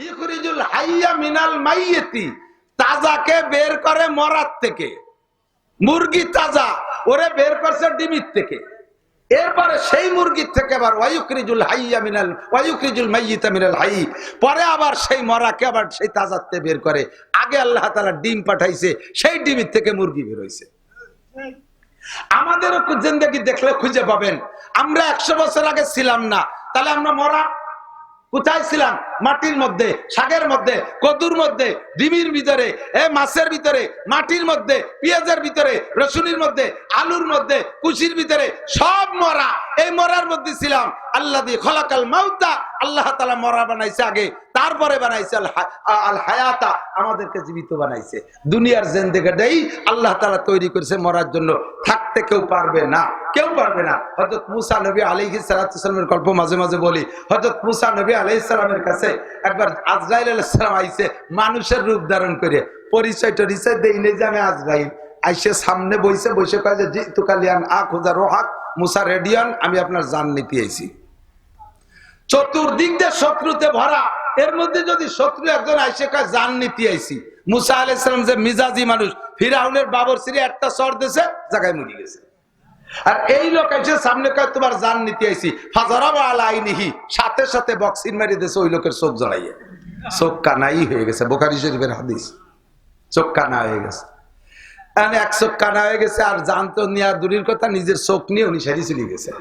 ইখরিজুল হাইয়া মিনাল মাইয়িতি, তাজাকে বের করে মরার থেকে। মুরগি তাজা, ওরে বের করছে ডিমির থেকে। এরপরে সেই মুরগির থেকে আবার ওয়ায়ুখরিজুল হাইয়া মিনাল ওয়ায়ুখরিজুল মাইয়িতা মিনাল হাইয়্যি, পরে আবার সেই মরাকে আবার সেই তাজাতে বের করে। আগে আল্লাহ তাআলা ডিম পাঠাইছে, সেই ডিমের থেকে মুরগি বের হইছে। আমাদেরও জিন্দেগি দেখলে খুঁজে পাবেন আমরা 100 বছর আগে ছিলাম না, তাহলে আমরা মরা কোথায় ছিলাম? মাটির মধ্যে, শাকের মধ্যে, কদুর মধ্যে, ডিমির ভিতরে, মাছের ভিতরে, মাটির মধ্যে, পেঁয়াজের ভিতরে, রসুনের মধ্যে, আলুর মধ্যে, কুশির ভিতরে, সব মরা। এই মরার মধ্যে ছিলাম। আল্লাহ দিয়ে খলাকাল মাউতা, আল্লাহ তাআলা মরা বানাইছে আগে, তারপরে বানাইছে আল হায়াতা, আমাদেরকে জীবিত বানাইছে। দুনিয়ার জিন্দেগিটাই আল্লাহ তাআলা তৈরি করেছে মরার জন্য। থাকতে কেউ পারবে না, কেউ পারবে না। হযরত মুসা নবী আলাইহিস সালাতু সালামের গল্প মাঝে মাঝে বলি। হযরত মুসা নবী আলাইহিস সালামের কাছে একবার আজরাইল আলাইহিস সালাম আইছে মানুষের রূপ ধারণ করে। পরিচয় দেই নেই যে আমি আজরাইল। আইসে সামনে বইছে, বসে কয় যে জিতু কালিয়ান আখুযা রুহাক, মুসা রেডিয়ান, আমি আপনার জান নিতে আইছি। চতুর্দিক দিয়ে শত্রুতে ভরা, এর মধ্যে যদি শত্রু একজন আইসে কয় জান নিতে আইছি। মুসা আলাইহিস সালাম যে মিজাজি মানুষ, ফিরাউনের বাবরসিরে একটা চর দিয়েছে, জায়গায় মরে গেছে। আর এই লোক এসে সামনে কয় তোমার জান নিতে আইছি, ফাজারাবা আলা আইনিহি, সাথে সাথে বক্সিন মারি দিয়েছে ওই লোকের চোখ জ্বলাইয়া। চোখ কানাই হয়ে গেছে, বুখারী শরীফের হাদিস। চোখ কানা হয়ে গেছে, এক চোখ কানা হয়ে গেছে। আর জান তো নেওয়া দূরের কথা, নিজের চোখ নিয়ে উনি সারি চলে গেছে।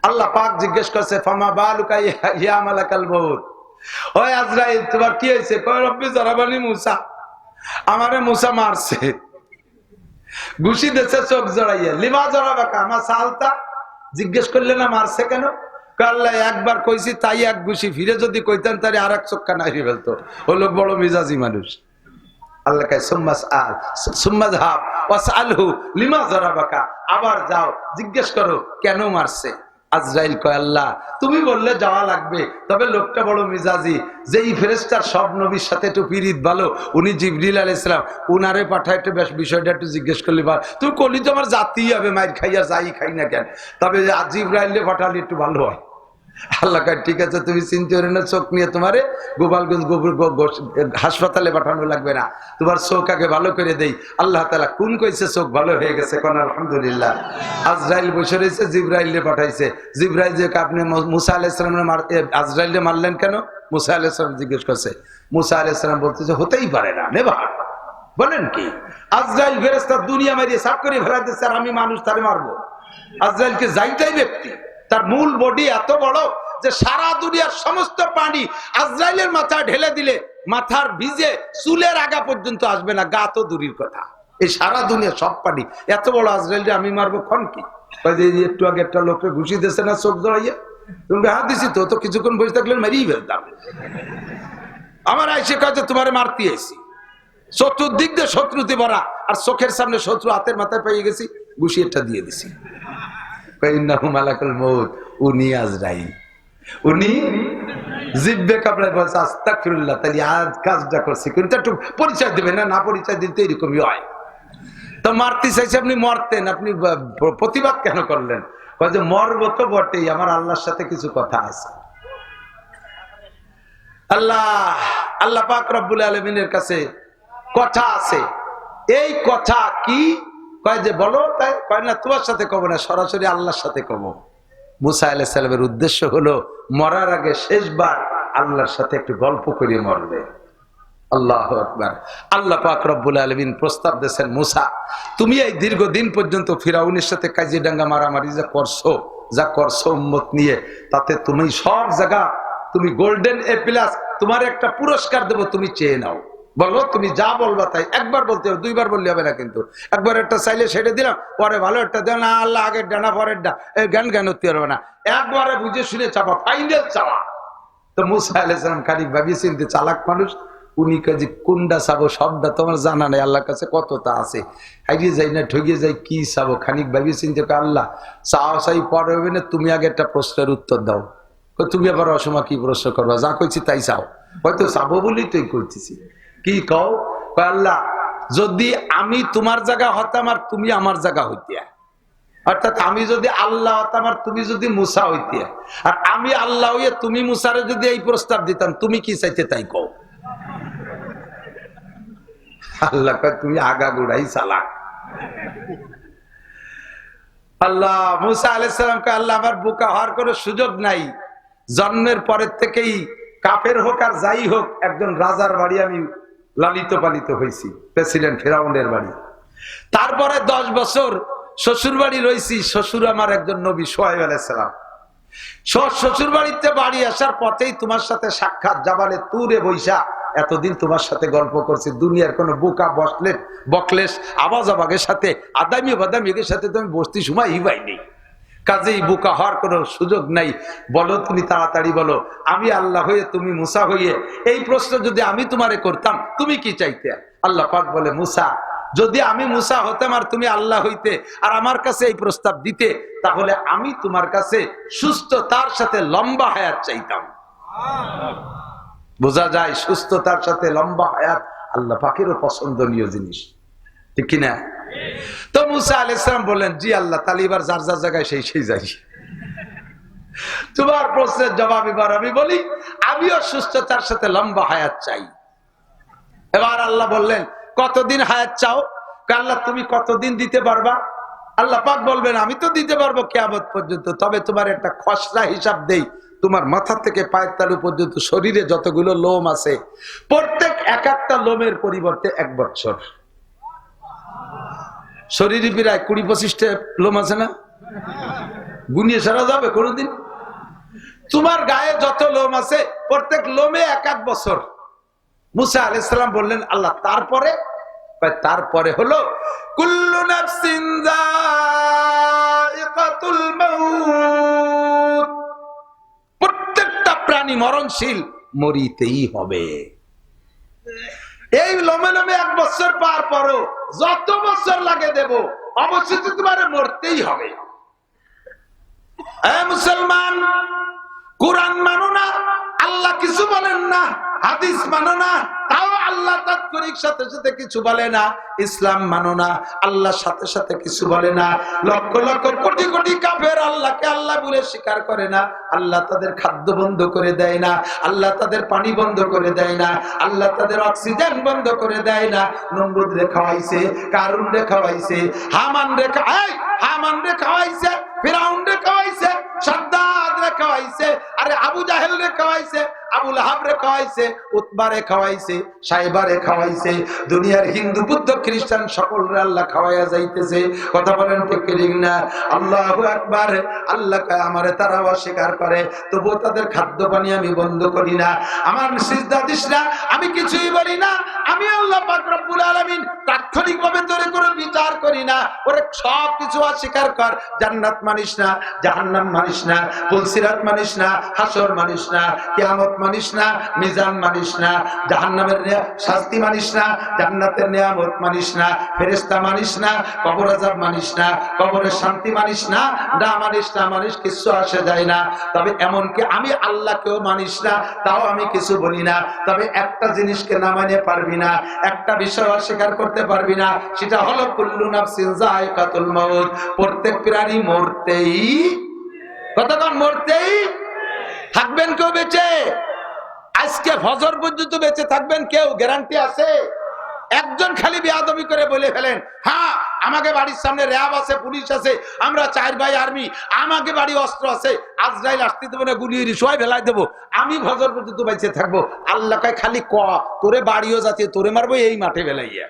আল্লাহ পাক জিজ্ঞেস করছে ফামা বালুকা ইয়া মালাকাল মউত, ওই আজরাইল তোমার কি হয়েছে? কয় রব্বি জরাবানি মুসা, আমারে মুসা মারছে, ঘুষি দিয়েছে চোখ জড়াইয়া। লিমা জরাবাকা আমার সালতা, জিজ্ঞেস করলে না মারছে কেন? আল্লাহ একবার কইছি তাই এক ঘুষি, ফিরে যদি কইতেন তাহলে আর এক চোখ কানা হারিয়ে ফেলতো। ও লোক বড় মিজাজি মানুষ। আল্লাহ কয় সুম্মা যাহাব ওয়াসআলহু লিমা জরাবাকা, আবার যাও জিজ্ঞেস করো কেন মারছে। আজরাইল কয় আল্লাহ তুমি বললে যাওয়া লাগবে, তবে লোকটা বড় মিজাজি, যেই ফেরেশতার সব নবীর সাথে একটু পিরিত ভালো, উনি জিবরিল আলাইহিস সালাম, উনারে পাঠায় একটু বেশ বিষয়টা একটু জিজ্ঞেস করলে ভালো। তুমি কলি তো আমার জাতিই হবে, মাইর খাইয়া যাই খাই না কেন, তবে জিবরাইলে পাঠালে একটু ভালো হয়। আল্লাহ কয় ঠিক আছে, তুমি চিন্তা করে না, চোখ নিয়ে তোমারে গোপালগঞ্জ হাসপাতালে পাঠানো লাগবে না, তোমার চোখ আগে ভালো করে দেই। আল্লাহ তাআলা কোন কইছে চোখ ভালো হয়ে গেছে, কোন আলহামদুলিল্লাহ। আজরাইল বসে রয়েছে, জিবরাইলে পাঠাইছে। জিবরাইল যে আপনি মুসা আলাইহিস সালামের আজরাইলে মারলেন কেন? মুসা আলাইহিস সালাম জিজ্ঞেস করছে। মুসা আলাইহিস সালাম বলতেছে হতেই পারে না, নেভার। বলেন কি? আজরাইল ফেরেশতা দুনিয়া মারিয়ে সাফ করে ফেলা দিচ্ছে, আর আমি মানুষ তারে মারবো? আজরাইলকে যাইতাই ব্যক্তি, তার মূল বডি এত বড় যে সারা দুনিয়ার সমস্ত পানি আজরাইলের মাথায় ঢেলে দিলে মাথার ভিজে চুলের আগা পর্যন্ত আসবে না, গা তো দূরের কথা। এই সারা দুনিয়া সব পানি এত বড় আজরাইলকে আমি মারবো কোন কি? একটু আগে একটা লোককে ঘুষি দিয়েছে না চোখ জড়াইয়া, তুমি হাত দিছি তো কিছুক্ষণ বসে থাকলে মেরেই ফেলতাম। আমার আইসে কাছে তোমারে মারতে আইছি, চতুর্দিক দিয়ে শত্রুতে ভরা, আর চোখের সামনে শত্রু হাতের মাথায় পেয়ে গেছি, ঘুষি একটা দিয়ে দিছি। উনি আজরাইল, উনি জিব্বে কাপড়ায় বলছে আস্তাগফিরুল্লাহ, তাহলে আজ কাজটা করছি, কিন্তু একটু পরিচয় দেবে না, না পরিচয় দিতে এরকমই হয়। তো মারতে চাইছে, আপনি মরতেন, আপনি প্রতিবাদ কেন করলেন? যে মরব তো বটেই, আমার আল্লাহর সাথে কিছু কথা আছে। আল্লাহ পাক রব্বুল আলামিনের কাছে কথা আছে। এই কথা কি? কয় যে বলো, তাই কয় না তোমার সাথে কব না, সরাসরি আল্লাহর সাথে কব। মুসা আলাইহিস সালামের উদ্দেশ্য হলো মরার আগে শেষবার আল্লাহর সাথে একটু গল্প করে মরবে। আল্লাহু আকবার। আল্লাহ পাক রব্বুল আলামিন প্রস্তাব দিয়েছেন, মুসা তুমি এই দীর্ঘদিন পর্যন্ত ফিরাউনের সাথে কাজিডাঙ্গা মারামারি যা করছো উম্মত নিয়ে, তাতে তুমি সব জায়গা তুমি গোল্ডেন এ প্লাস, তোমার একটা পুরস্কার দেবো, তুমি চেয়ে নাও। বলো, তুমি যা বলবা তাই। একবার বলতে হবে, দুইবার বললে হবে না কিন্তু। একবার একটা চাইলে সেটা দিলাম, পরে ভালো একটা দেন না, আল্লাহ আগের ডানা পরের ডা, জ্ঞান হতে পারবে না। একবারে বুঝে শুনে চাপা, ফাইনাল চাওয়া। তো মুসা আলাইহিস সালাম খানিক ভাবিয়ে চিনতে চালাক মানুষ, উনি কাজে কোনটা চাবো সবটা তোমার জানা নেই, আল্লাহর কাছে কতটা আছে, হারিয়ে যাই না ঠকিয়ে যাই, কি চাবো? খানিক ভাবিয়ে চিনতে, আল্লাহ চাই পরে হবে না, তুমি আগে একটা প্রশ্নের উত্তর দাও। তুমি আবার অসময় কি প্রশ্ন করবা? যা কইছি তাই চাও, হয়তো চাবো বলেই তুই করতেছি। কি কও? আল্লাহ যদি আমি তোমার জায়গা হতাম আর তুমি আমার জায়গা হইতে, অর্থাৎ আমি যদি আল্লাহ হতাম আর তুমি যদি মুসা হইতে, আর আমি আল্লাহ হইয়া তুমি মুসারে যদি এই প্রস্তাব দিতাম, তুমি কি চাইতে তাই কও। আল্লাহ কয় তুমি আগাগোড়াই চালাক। আল্লাহ মুসা আলাইহিস সালামকে আল্লাহ আমার বোকা হওয়ার কোনো সুযোগ নাই, জন্মের পরের থেকেই কাফের হোক আর যাই হোক একজন রাজার বাড়ি আমি লালিত পালিত হয়েছি, প্রেসিডেন্ট ফেরাউনের বাড়ি। তারপরে 10 বছর শ্বশুর বাড়ি রয়েছি, শ্বশুর আমার একজন নবী সোহাইব আলাইহিস সালাম। শ্বশুর বাড়িতে বাড়ি আসার পথেই তোমার সাথে সাক্ষাৎ, জাবালে তুরে বৈশা এতদিন তোমার সাথে গল্প করছি, দুনিয়ার কোন বোকা বকলেশ আওয়াজ আবাগের সাথে আদামি বাদামিদের সাথে তুমি বসতি সময় হিবাই নেই, কাজেই বোকা হওয়ার কোনো সুযোগ নাই। বলো তুমি তাড়াতাড়ি বলো, আমি আল্লাহ হয়ে তুমি মুসা হইয়ে এই প্রশ্ন যদি আমি তোমারে করতাম তুমি কি চাইতে? আল্লাহ পাক বলে মুসা, যদি আমি মুসা হতাম আর তুমি আল্লাহ হইতে আর আমার কাছে এই প্রস্তাব দিতে, তাহলে আমি তোমার কাছে সুস্থতার সাথে লম্বা হায়াত চাইতাম। বোঝা যায় সুস্থতার সাথে লম্বা হায়াত আল্লাহ পাকেরও পছন্দনীয় জিনিস, ঠিক কিনা? তো মুসা আলাইহিস সালাম বললেন, জি আল্লাহ, তাহলে এবার যার যার জায়গায় সেই যাই। তোমার প্রশ্নের জবাব এবার আমি বলি, আমিও সুস্থতার সাথে লম্বা হায়াত চাই। এবার আল্লাহ বললেন, কতদিন হায়াত চাও? আল্লাহ তুমি কতদিন দিতে পারবা? আল্লাহ পাক বলবেন, আমি তো দিতে পারবো কিয়ামত পর্যন্ত, তবে তোমার একটা খসড়া হিসাব দেই। তোমার মাথা থেকে পায়ের তালু পর্যন্ত শরীরে যতগুলো লোম আছে, প্রত্যেক একটা লোমের পরিবর্তে 1 বছর। শরীরে প্রায় 20-25টা লোম আছে না? গুনিয়ে সারা যাবে কোনোদিন? তোমার গায়ে যত লোম আছে প্রত্যেক লোমে 1 বছর। মুসা আলাইহিস সালাম বললেন, আল্লাহ তারপরে? তারপরে হলো কুল্লু নাফসিন যায়িকাতুল মাউত, প্রত্যেকটা প্রাণী মরণশীল, মরিতেই হবে। এই লোমে লোমে 1 বছর পার পরও যত বছর লাগে দেব, অবশ্যই তোমার মরতেই হবে। মুসলমান, কোরআন মানো না, আল্লাহ কিছু বলেন না, হাদিস মানো না, তাও আল্লাহ তাৎক্ষণিক সাথে সাথে কিছু বলে না। ইসলাম মানো না, আল্লাহর সাথে সাথে কিছু বলে না। লক্ষ লক্ষ কোটি কোটি কাফের আল্লাহকে আল্লাহ বলে স্বীকার করে না। আল্লাহ তাদের খাদ্য বন্ধ করে দেয় না, আল্লাহ তাদের পানি বন্ধ করে দেয় না, আল্লাহ তাদের অক্সিজেন বন্ধ করে দেয় না। নমরুদ রে খাওয়াইছে, কারুন রে খাওয়াইছে, হামান রে খাওয়াইছে, ফিরাউন রে খাওয়াইছে, সাদ্দাদ রে খাওয়াইছে, আরে আবু জাহেল রে খাওয়াইছে, আবু লাহাব রে খাওয়াইছে, উতবা রে খাওয়াইছে, সাইবা রে খাওয়াইছে। দুনিয়ার হিন্দু বুদ্ধ খ্রিস্টান সকলরে আল্লাহ খাওয়াইয়া যাইতেছে। কথা বলেন ঠিক না? আল্লাহু আকবার। আল্লাহ কয় আমারে তারা অস্বীকার করে, তবুও তাদের খাদ্য পানি আমি বন্ধ করি না। আমার সিজদা দিস না, আমি কিছুই বলি না। আমি আল্লাহ পাক রব্বুল আলামিন তাৎক্ষণিকভাবে তোরে কোনো বিচার করি না। ওরে সব কিছু অস্বীকার কর। জান্নাত মানিস না, জাহান্নাম মানিস না, পুলসিরাত মানিস না, হাসর মানিস না, কিয়ামত মানিস না, মিজান মানিস না, জাহান্নামের শাস্তি মানিস না, জান্নাতের নিয়ামত মানিস না, ফেরেশতা মানিস না, কবর আযাব মানিস না, কবরের শান্তি মানিস না, না মানিস কিছু আসে যায় না। তবে এমনকি আমি আল্লাহকেও মানিস না, তাও আমি কিছু বলি না। তবে একটা জিনিসকে না মানে পারবি না, একটা বিষয় অস্বীকার করতে পারবি না, সেটা হলো কুল্লু নাফসিন যায়িকাতুল মাউত, প্রত্যেক প্রাণী মরতেই, কতক্ষণ মরতেই থাকবেন। কেউ বেঁচে আজকে ফজর পর্যন্ত বেঁচে থাকবেন কেউ গ্যারান্টি আছে? একজন খালি বেয়াদবি করে বলে ফেলেন, হ্যাঁ আমাকে বাড়ির সামনে র্যাব আছে, পুলিশ আছে, আমরা 4 ভাই আর্মি, আমাকে বাড়ি অস্ত্র আছে, আজরাইল আসতে দেবো না, গুলিয়ে সবাই ভেলাই দেবো, আমি ফজর পর্যন্ত বেঁচে থাকবো। আল্লাহ কয় খালি ক, তোরে বাড়িও যাচ্ছে, তোরে মারবো এই মাঠে বেলাইয়া।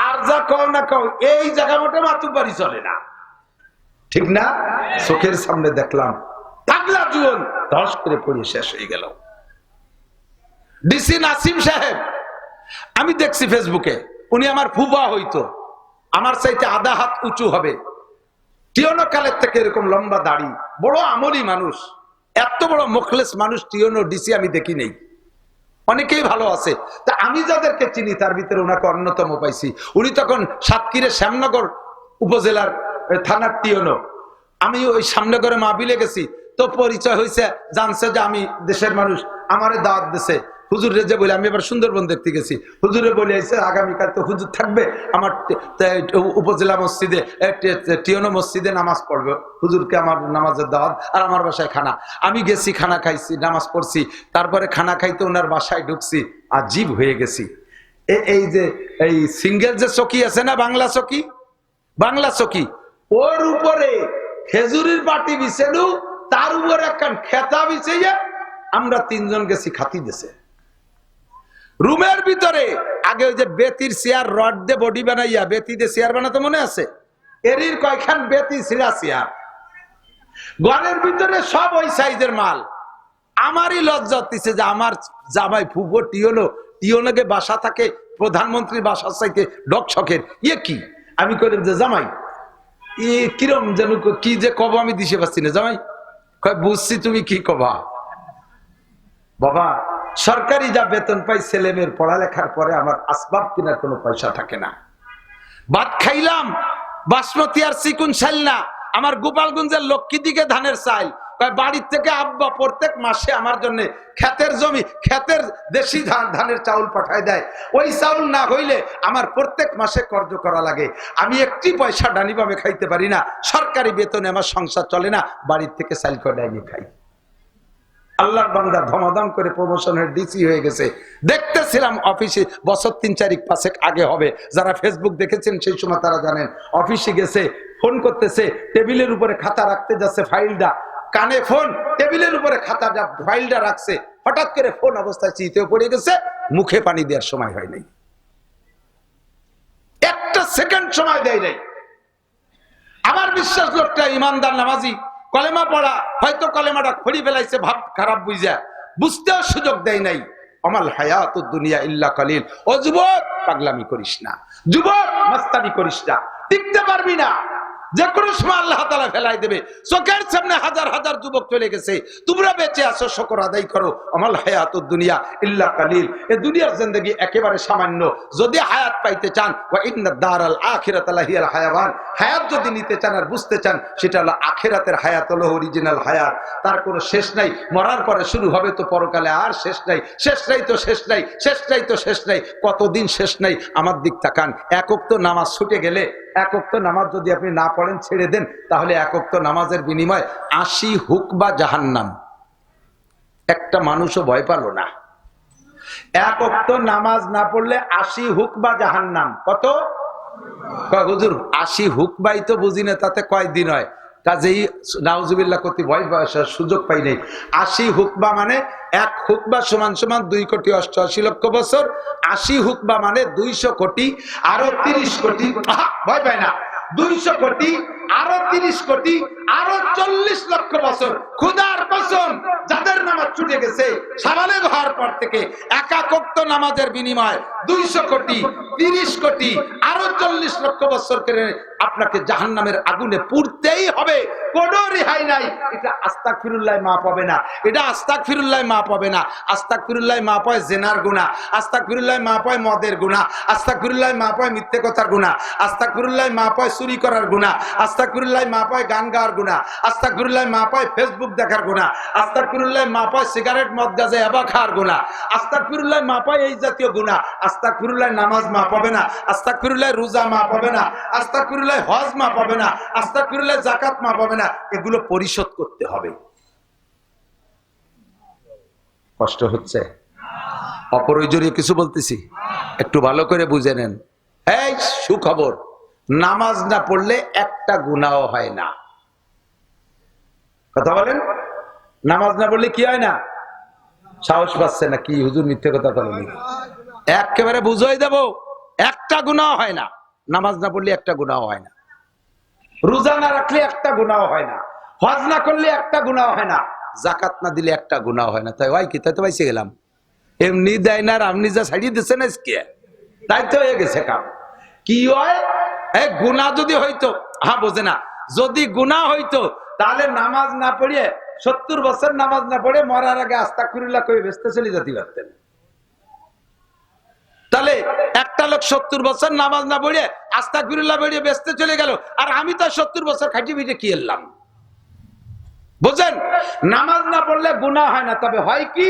আর যা কও না কও, এই জায়গা মোটে মাতুব বাড়ি চলে না, ঠিক না? চোখের সামনে দেখলাম পাগলা জুয়ন ধস করে পড়ে শেষ হয়ে গেল। ডিসি নাসিম সাহেব, আমি দেখছি ফেসবুকে, উনি আমার ফুফা হইতো, আমার চাইতে আধা হাত উঁচু হবে, টিয়নো কালের থেকে এরকম লম্বা দাড়ি, বড় আমলি মানুষ, এত বড় মুখলেস মানুষ টিয়নো ডিসি আমি দেখি নেই। অনেকেই ভালো আছে, তা আমি যাদেরকে চিনি তার ভিতরে ওনাকে অন্যতম পাইছি। উনি তখন সাতক্ষীরের শ্যামনগর উপজেলার থানার টিয়নো। আমি ওই শ্যামনগরে মাহফিলে গেছি, তো পরিচয় হয়েছে, জানছে যে আমি দেশের মানুষ, আমারে দাওয়াত দিছে। হুজুরে যে বলে, আমি এবার সুন্দরবন দেখতে গেছি, হুজুরে বলে এসে আগামীকাল তো হুজুর থাকবে আমার উপজেলা মসজিদে, টিয়নো মসজিদে নামাজ পড়বে, হুজুরকে আমার নামাজের দাওয়াত, আর আমার বাসায় খানা। আমি গেছি, খানা খাইছি, নামাজ পড়ছি, তারপরে খানা খাইতে ওনার বাসায় ঢুকছি, আজীব হয়ে গেছি। এই যে এই সিঙ্গেল যে চকি আছে না, বাংলা চকি, ওর উপরে খেজুরির বাটি বিছেলু, তার উপরে একখান খেতা বিছাইয়া আমরা তিনজন গেছি খাতি দেশে। রুমের ভিতরে আগে ওই যে বেতির চেয়ার, রড দিয়ে বডি বানাইয়া বেতি দিয়ে চেয়ার বানাতে মনে আছে, এরির কয়খান বেতি ছিঁড়া চেয়ার, ঘরের ভিতরে সব ওই সাইজের মাল। আমারই লজ্জা হচ্ছে যে আমার জামাই ফুফো টিওনকে বাসা থাকে, প্রধানমন্ত্রীর বাসার চাইতে ডকছকের, ইয়ে কি? আমি কইলাম যে জামাই কিরম যেন কি যে কব আমি দিশে পাচ্ছি না। জামাই কয় বুঝছি তুমি কি কবা। বাবা সরকারি যা বেতন পাই, ছেলে মেয়ের পড়ালেখার পরে আমার আসবাব কেনার কোনো পয়সা থাকে না। ভাত খাইলাম বাসমতি আর চিকুন চাইল না, আমার গোপালগঞ্জের লক্ষ্মী দিকে ধানের চাইল। বাড়ির থেকে আব্বা প্রত্যেক মাসে আমার জন্য ক্ষেতের জমি, ক্ষেতের দেশি ধানের চাউল পাঠায় দেয়। ওই চাউল না হইলে আমার প্রত্যেক মাসে কর্জ করা লাগে। আমি একটি পয়সা ডানি বামে খাইতে পারি না, সরকারি বেতনে আমার সংসার চলে না, বাড়ির থেকে চাইল করে নিয়ে খাই। আল্লাহর বান্দা ধমাধম করে প্রমোশনের ডিসি হয়ে গেছে। দেখতেছিলাম অফিসে, বছর 3-4-5 আগে হবে, যারা ফেসবুক দেখেছেন সেই সময় তারা জানেন। অফিসে গেছে, ফোন করতেছে, টেবিলের উপরে খাতা রাখতে যাচ্ছে, ফাইলটা কানে, ফোন টেবিলের উপরে খাতাটা ফাইলটা রাখছে, হঠাৎ করে ফোন অবস্থায় চিতেও পড়ে গেছে, মুখে পানি দেওয়ার সময় হয় নাই, একটা সেকেন্ড সময় দেয় নাই। আমার বিশ্বাস লোকটা ইমানদার নামাজি, কলেমা পড়া, হয়তো কলেমাটা খড়ি ফেলাইছে, ভাব খারাপ বুঝা, বুঝতেও সুযোগ দেয় নাই। আমাল হায়াতুদ দুনিয়া ইল্লা কালিল। ও যুবক, পাগলামি করিস না, যুবক মাস্তানি করিস না, টিকতে পারবি না, যে কোনো সময় আল্লাহ তাআলা ফেলাই দেবে। চোখের সামনে হাজার হাজার যুবক চলে গেছে, তোমরা বেঁচে আছো, শুকর আদায় করো। আমাল হায়াতুদ দুনিয়া ইল্লা কালিল। এই দুনিয়ার জিন্দেগি একেবারে সামান্য। যদি হায়াত পাইতে চান, ওয়া ইন্নাদ দারাল আখিরাতা লাহিয়াল হায়াওয়ান, হায়াত যদি নিতে চান আর বুঝতে চান, সেটা হলো আখিরাতের হায়াত, হলো অরিজিনাল হায়াত। তার কোনো শেষ নাই, মরার পরে শুরু হবে তো পরকালে আর শেষ নাই, শেষ নাই তো শেষ নাই, শেষ নাই তো শেষ নাই, কতদিন শেষ নাই। আমার দিক তাকান, এক ওয়াক্ত নামাজ ছুটে গেলে, এক ওয়াক্ত নামাজ যদি আপনি না পড়েন, ছেড়ে দেন, তাহলে এক ওয়াক্ত নামাজের বিনিময়ে 80 হুকবা জাহান্নাম। একটা মানুষও ভয় পেল না। এক ওয়াক্ত নামাজ না পড়লে 80 হুকবা জাহান্নাম। কত? হুজুর 80 হুকবাই তো বুঝি না, তাতে কয়দিন হয়? কাজেই নাউজুবিল্লাহ করতে ভয় পাওয়ার সুযোগ পাই নাই। 80 হুকবা মানে, এক হুকবা সমান সমান 2,88,00,000 বছর। 80 হুকবা মানে 200 কোটি, আরো 30 কোটি, ভয় পায় না, 200 কোটি, আরো 30 কোটি, আরো 40 লক্ষ বছর। খোদার কসম, যাদের নামাজ ছুটে গেছে সাবালেগ হওয়ার পর থেকে, এক ওয়াক্ত নামাজের বিনিময় 200 কোটি, 30 কোটি, আরো 40 লক্ষ বছর করে আপনাকে জাহান্নামের আগুনে পুড়তেই হবে, কোনো রেহাই নাই। এটা আস্তাগফিরুল্লাহ মাফ হবে না, এটা আস্তাগফিরুল্লাহ মাফ হবে না। আস্তাগফিরুল্লাহ মাফ হয় জেনার গুনাহ, আস্তাগফিরুল্লাহ মাফ হয় মদের গুনাহ, আস্তাগফিরুল্লাহ মাফ হয় মিথ্যে কথার গুনাহ, আস্তাগফিরুল্লাহ মাফ হয় চুরি করার গুনাহ, আস্তাগফিরুল্লাহ মাফ হয় গান গাওয়ার গুনাহ, আস্তাগফিরুল্লাহ মাফ হয় ফেসবুক দেখার গুনাহ, আস্তাগফিরুল্লাহ মাফ হয় সিগারেট মদ গাঁজা ইয়াবা খাওয়ার গুনাহ, আস্তাগফিরুল্লাহ মাফ হয় এই জাতীয় গুনাহ। আস্তাগফিরুল্লাহ নামাজ মাফ হবে না, আস্তাগফিরুল্লাহ রোজা মাফ হবে না, আস্তাগফিরুল্লাহ হজ মাফ হবে না, আস্তাগফিরুল্লাহ যাকাত মাফ হবে না। এগুলো পরিশোধ করতে হবে। কষ্ট হচ্ছে? অপ্রয়োজনীয় কিছু বলতেছি, একটু ভালো করে বুঝে নেন। এই সুখবর, নামাজ না পড়লে একটা গুনাহও হয় না। কথা বলেন, নামাজ না পড়লে কি হয় না? সাহস পাচ্ছে না কি হুজুর মিথ্যে কথা বলেন? একেবারে বুঝাই দেব, একটা গুনাহ হয় না। নামাজ না পড়লে একটা গুনাহ হয় না, রোজা না রাখলে একটা গুনাহ হয় না, হজ না করলে একটা গুনাহ হয় না, যাকাত না দিলে একটা গুনাহ হয় না। তাই হয় কি? তাই তো পাইছে গেলাম। এমনি দেয় না, আর আপনি যা ছাড়িয়ে দিচ্ছে না, তাই তো হয়ে গেছে কাম। কি হয়? গুনাহ যদি হইতো, বোঝে না, যদি গুনাহ হইতো তাহলে নামাজ না পড়িয়ে 70 বছর নামাজ না পড়ে মরার আগে আস্তাগফিরুল্লাহ কই বেস্তে চলে যেতে পারতেন। তাহলে একটা লোক 70 বছর নামাজ না পড়ে আস্তাগফিরুল্লাহ পড়ে বেস্তে চলে গেল, আর আমি তো 70 বছর খাটি পিটে কি এলাম? বুঝেন, নামাজ না পড়লে গুনাহ হয় না, তবে হয় কি?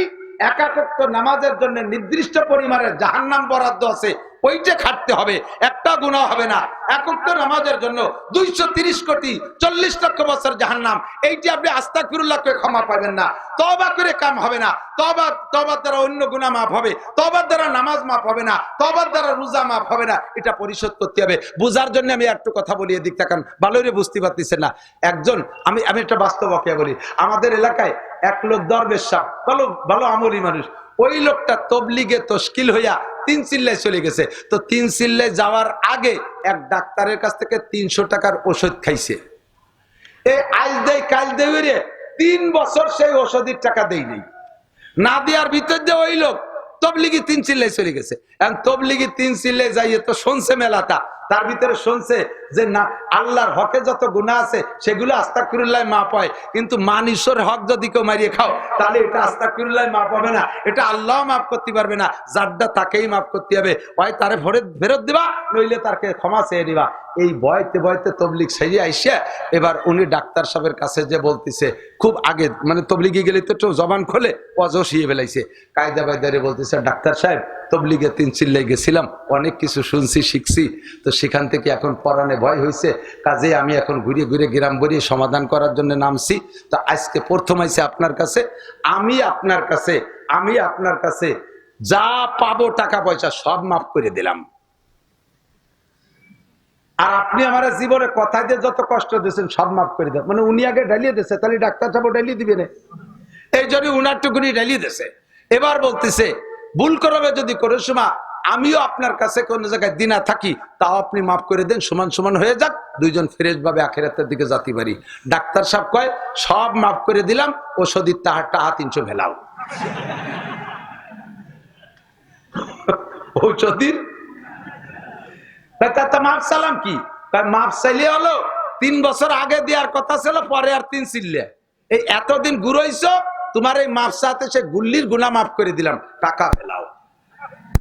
একাকত্ব নামাজের জন্য নির্দিষ্ট পরিমাণের জাহান্নাম বরাদ্দ আছে, ওইটা খাটতে হবে, একটা গুনাহ হবে না। একাকত্ব নামাজের জন্য 230 কোটি 40 লক্ষ বছর জাহান্নাম, এইটি আপনি আস্তাগফিরুল্লাহ করে ক্ষমা পাবেন না। তওবা করে কাম হবে না, তওবার দ্বারা অন্য গুনাহ মাফ হবে, তওবার দ্বারা নামাজ মাফ হবে না, তওবার দ্বারা রোজা মাফ হবে না, এটা পরিশোধ করতে হবে। বুঝার জন্য আমি একটু কথা বলি, এদিক তাকান, ভালোই বুঝতে পারতেছেন না। একজন আমি একটা বাস্তব বাকিয়া বলি। আমাদের এলাকায় এক লোক দরবেশ সাহেব, ভালো ভালো আমলি মানুষ, ওই লোকটা তবলিগে তশকিল হইয়া 3 চিল্লায় চলে গেছে। তো 3 চিল্লায় যাওয়ার আগে এক ডাক্তারের কাছ থেকে 300 টাকার ওষুধ খাইছে। আজ দেয় কাল দেয়, 3 বছর সেই ওষুধের টাকা দেই নেই, না দেওয়ার ভিতর যে ওই লোক তবলিগি 3 চিল্লায় চলে গেছে। এখন তবলিগি 3 চিল্লায় যাইয়ে তো শুনছে মেলাটা, তার ভিতরে শুনছে যে না, আল্লাহর হকে যত গুনাহ আছে সেগুলো আস্তাগফিরুল্লাহ মাফ হয়, কিন্তু মানুষের হক যদি কেউ মারিয়ে খাও তাহলে এটা আস্তাগফিরুল্লাহ মাফ হবে না, এটা আল্লাহ মাফ করতে পারবে না, যারটা তাকেই মাফ করতে হবে। হয় তারে ফেরত দিবা, নইলে তাকে ক্ষমা চেয়ে দিবা। এই বয়তে বয়তে তবলিগ সেরে আইসা এবার উনি ডাক্তার সাহেবের কাছে যে বলতেছে, খুব আগে মানে তবলিগে গেলে তো জবান খোলে, অজসিয়ে ফেলাইছে, কায়দা বায়দারে বলতেছে, ডাক্তার সাহেব তবলিগে 3 চিল্লায় গেছিলাম, অনেক কিছু শুনছি শিখছি, তো সেখান থেকে এখন পরাণে ভয় হয়েছে, কাজে আমি এখন ঘুরে ঘুরে গ্রাম বেরিয়ে সমাধান করার জন্য নামছি। তো আজকে প্রথম আইছে আপনার কাছে, আমি আপনার কাছে যা পাবো টাকা পয়সা সব মাফ করে দিলাম। আর আপনি আমার জীবনে কথা দিয়ে যত কষ্ট দিয়েছেন সব মাফ করে দেন। মানে উনি আগে ঢালিয়ে দিয়েছে, তাহলে ডাক্তার সাহেব ঢালিয়ে দিবে না, এই জন্য উনার টুকুনি ঢালিয়ে দিয়েছে। এবার বলতেছে, ভুল করবে যদি করে সময় আমিও আপনার কাছে কোন জায়গায় দিনা থাকি, তাও আপনি মাফ করে দেন, সমান সমান হয়ে যাক, দুইজন ফ্রেশ ভাবে আখিরাতের দিকে যেতে পারি। ডাক্তার সাহেব কয়, সব মাফ করে দিলাম, ওষুধের টাহা 300 ভেলাও। ঔষধির মাফ চালাম কি, মাফ চাইলে হলো 3 বছর আগে দেওয়ার কথা ছিল, পরে আর 3 চিল্লে, এই এতদিন ঘুরাইছো, তোমার এই মাফ চাতে সে গুল্লির গুনাহ মাফ করে দিলাম, টাকা ফেলাও।